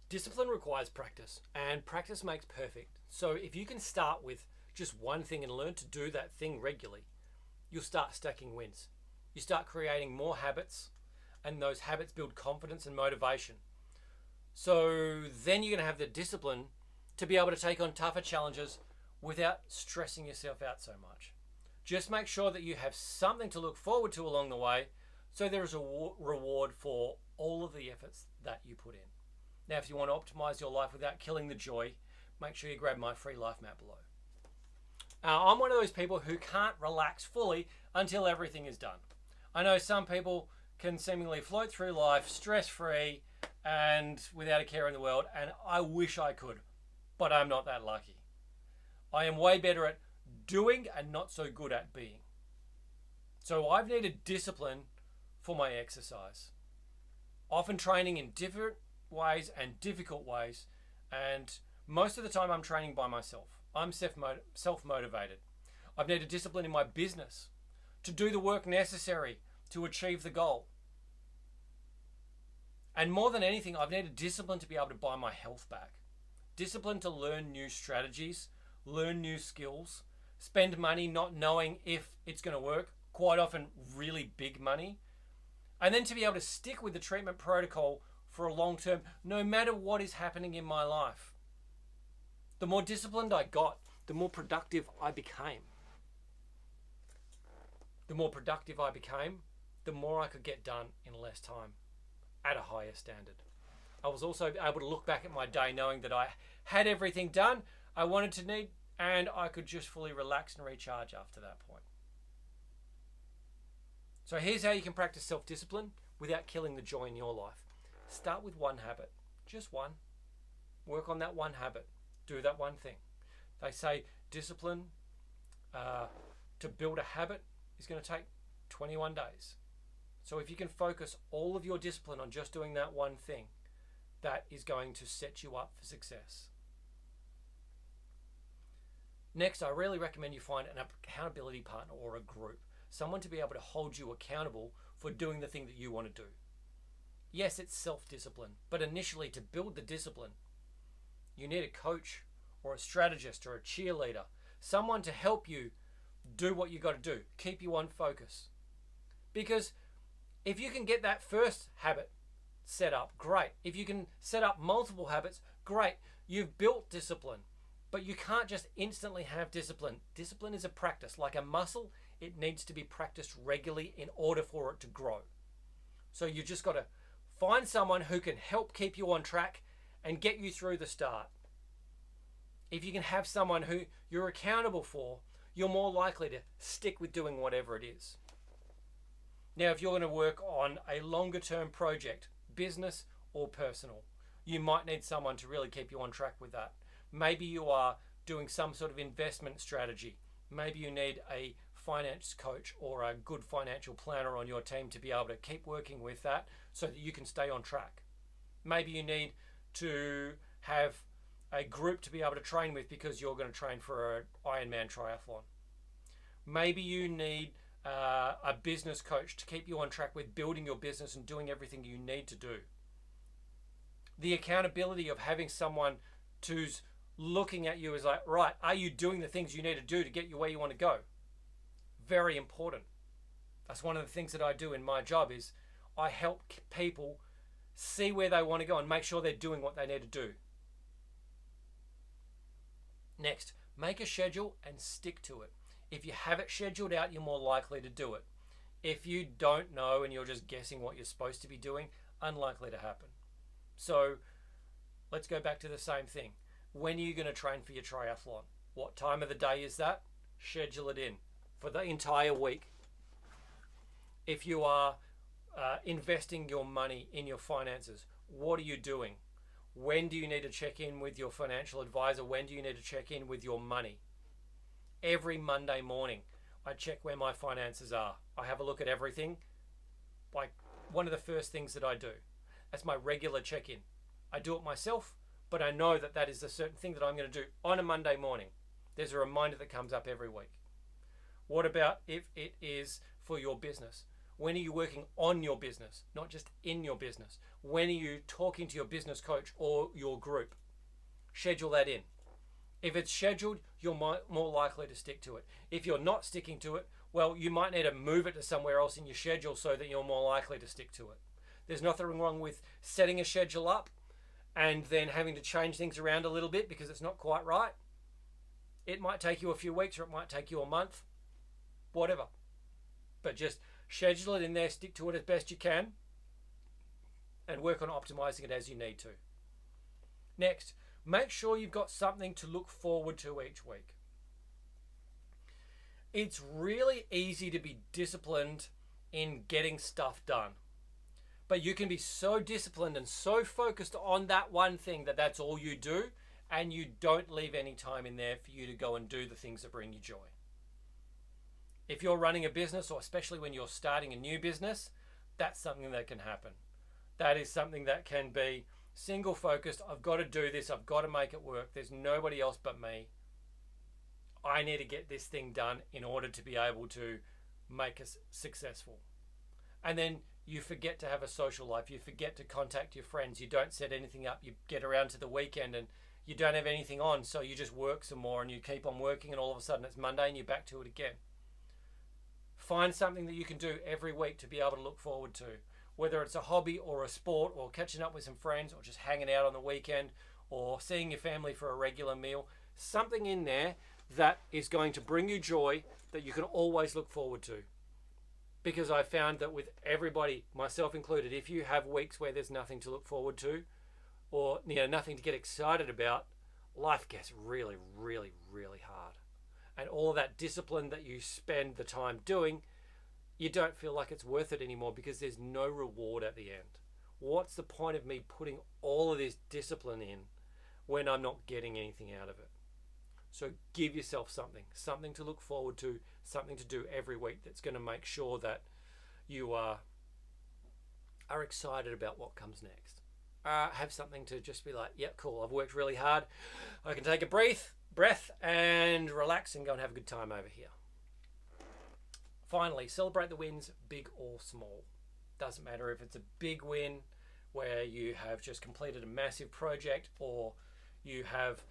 Discipline requires practice, and practice makes perfect. So if you can start with just one thing and learn to do that thing regularly, you'll start stacking wins. You start creating more habits, and those habits build confidence and motivation. So then you're going to have the discipline to be able to take on tougher challenges without stressing yourself out so much. Just make sure that you have something to look forward to along the way, so there is a reward for all of the efforts that you put in. Now, if you want to optimize your life without killing the joy, make sure you grab my free life map below. I'm one of those people who can't relax fully until everything is done. I know some people can seemingly float through life stress-free and without a care in the world, and I wish I could, but I'm not that lucky. I am way better at doing and not so good at being. So I've needed discipline for my exercise, often training in different ways and difficult ways, and most of the time I'm training by myself. I'm self-motivated. I've needed discipline in my business to do the work necessary to achieve the goal. And more than anything, I've needed discipline to be able to buy my health back. Discipline to learn new strategies, learn new skills, spend money not knowing if it's going to work, quite often really big money, and then to be able to stick with the treatment protocol for a long term, no matter what is happening in my life. The more disciplined I got, the more productive I became. The more productive I became, the more I could get done in less time at a higher standard. I was also able to look back at my day knowing that I had everything done I wanted to need, and I could just fully relax and recharge after that point. So here's how you can practice self-discipline without killing the joy in your life. Start with one habit, just one. Work on that one habit. Do that one thing. They say discipline to build a habit is going to take 21 days. So if you can focus all of your discipline on just doing that one thing, that is going to set you up for success. Next, I really recommend you find an accountability partner or a group, someone to be able to hold you accountable for doing the thing that you want to do. Yes, it's self-discipline, but initially to build the discipline, you need a coach or a strategist or a cheerleader, someone to help you do what you got to do, keep you on focus. Because if you can get that first habit set up, great. If you can set up multiple habits, great. You've built discipline, but you can't just instantly have discipline. Discipline is a practice. Like a muscle, it needs to be practiced regularly in order for it to grow. So you just got to find someone who can help keep you on track and get you through the start. If you can have someone who you're accountable for, you're more likely to stick with doing whatever it is. Now, if you're going to work on a longer term project, business or personal, you might need someone to really keep you on track with that. Maybe you are doing some sort of investment strategy. Maybe you need a finance coach or a good financial planner on your team to be able to keep working with that so that you can stay on track. Maybe you need to have a group to be able to train with because you're going to train for an Ironman triathlon. Maybe you need a business coach to keep you on track with building your business and doing everything you need to do. The accountability of having someone who's looking at you is like, right, are you doing the things you need to do to get you where you want to go? Very important. That's one of the things that I do in my job is I help people see where they want to go and make sure they're doing what they need to do. Next, make a schedule and stick to it. If you have it scheduled out, you're more likely to do it. If you don't know and you're just guessing what you're supposed to be doing, unlikely to happen. So let's go back to the same thing. When are you going to train for your triathlon? What time of the day is that? Schedule it in for the entire week. If you are investing your money in your finances, what are you doing? When do you need to check in with your financial advisor? When do you need to check in with your money? Every Monday morning, I check where my finances are. I have a look at everything. Like one of the first things that I do. That's my regular check-in. I do it myself, but I know that that is a certain thing that I'm going to do on a Monday morning. There's a reminder that comes up every week. What about if it is for your business? When are you working on your business, not just in your business? When are you talking to your business coach or your group? Schedule that in. If it's scheduled, you're more likely to stick to it. If you're not sticking to it, well, you might need to move it to somewhere else in your schedule so that you're more likely to stick to it. There's nothing wrong with setting a schedule up and then having to change things around a little bit because it's not quite right. It might take you a few weeks or it might take you a month, whatever. But just schedule it in there, stick to it as best you can, and work on optimizing it as you need to. Next, make sure you've got something to look forward to each week. It's really easy to be disciplined in getting stuff done. But you can be so disciplined and so focused on that one thing that that's all you do, and you don't leave any time in there for you to go and do the things that bring you joy. If you're running a business, or especially when you're starting a new business, that's something that can happen. That is something that can be single focused. I've got to do this. I've got to make it work. There's nobody else but me. I need to get this thing done in order to be able to make us successful. And then you forget to have a social life. You forget to contact your friends. You don't set anything up. You get around to the weekend and you don't have anything on. So you just work some more and you keep on working, and all of a sudden it's Monday and you're back to it again. Find something that you can do every week to be able to look forward to. Whether it's a hobby or a sport or catching up with some friends or just hanging out on the weekend or seeing your family for a regular meal. Something in there that is going to bring you joy that you can always look forward to. Because I found that with everybody, myself included, if you have weeks where there's nothing to look forward to or nothing to get excited about, life gets really, really, really hard. And all of that discipline that you spend the time doing, you don't feel like it's worth it anymore because there's no reward at the end. What's the point of me putting all of this discipline in when I'm not getting anything out of it? So give yourself something to look forward to, something to do every week that's going to make sure that you are excited about what comes next. Have something to just be like, yep, cool, I've worked really hard. I can take a breath and relax and go and have a good time over here. Finally, celebrate the wins, big or small. Doesn't matter if it's a big win where you have just completed a massive project or you have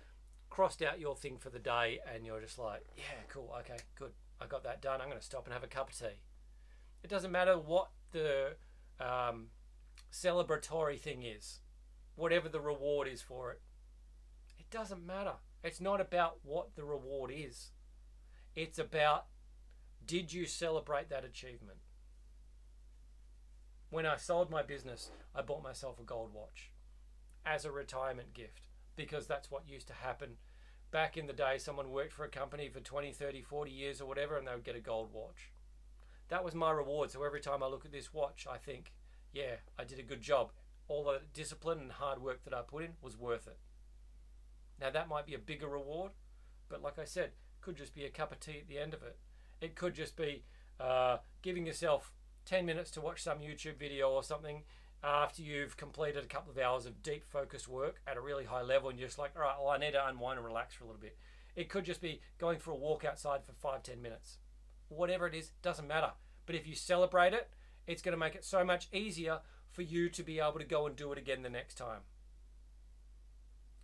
crossed out your thing for the day and you're just like, yeah, cool, okay, good, I got that done. I'm going to stop and have a cup of tea. It doesn't matter what the celebratory thing is, whatever the reward is for it. It doesn't matter. It's not about what the reward is. It's about, did you celebrate that achievement? When I sold my business, I bought myself a gold watch as a retirement gift because that's what used to happen. Back in the day, someone worked for a company for 20, 30, 40 years or whatever, and they would get a gold watch. That was my reward. So every time I look at this watch, I think, yeah, I did a good job. All the discipline and hard work that I put in was worth it. Now that might be a bigger reward, but like I said, could just be a cup of tea at the end of it. It could just be giving yourself 10 minutes to watch some YouTube video or something after you've completed a couple of hours of deep focused work at a really high level and you're just like, all right, well, I need to unwind and relax for a little bit. It could just be going for a walk outside for 5-10 minutes. Whatever it is, doesn't matter. But if you celebrate it, it's going to make it so much easier for you to be able to go and do it again the next time.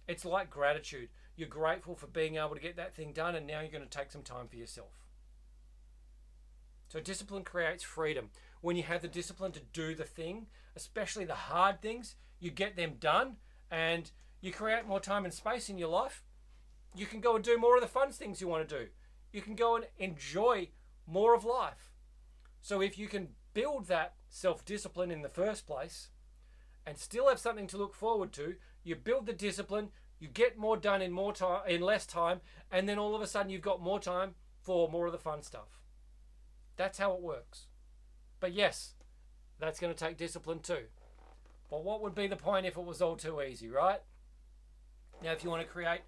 It's like gratitude. You're grateful for being able to get that thing done, and now you're going to take some time for yourself. So discipline creates freedom. When you have the discipline to do the thing, especially the hard things, you get them done and you create more time and space in your life. You can go and do more of the fun things you want to do. You can go and enjoy more of life. So if you can build that self-discipline in the first place and still have something to look forward to, you build the discipline, you get more done in more time, in less time, and then all of a sudden you've got more time for more of the fun stuff. That's how it works. But yes, that's going to take discipline too. But what would be the point if it was all too easy, right? Now, if you want to create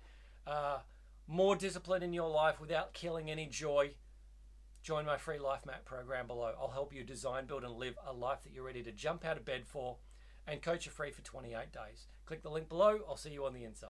more discipline in your life without killing any joy, join my free Life Map program below. I'll help you design, build, and live a life that you're ready to jump out of bed for and coach you free for 28 days. Click the link below. I'll see you on the inside.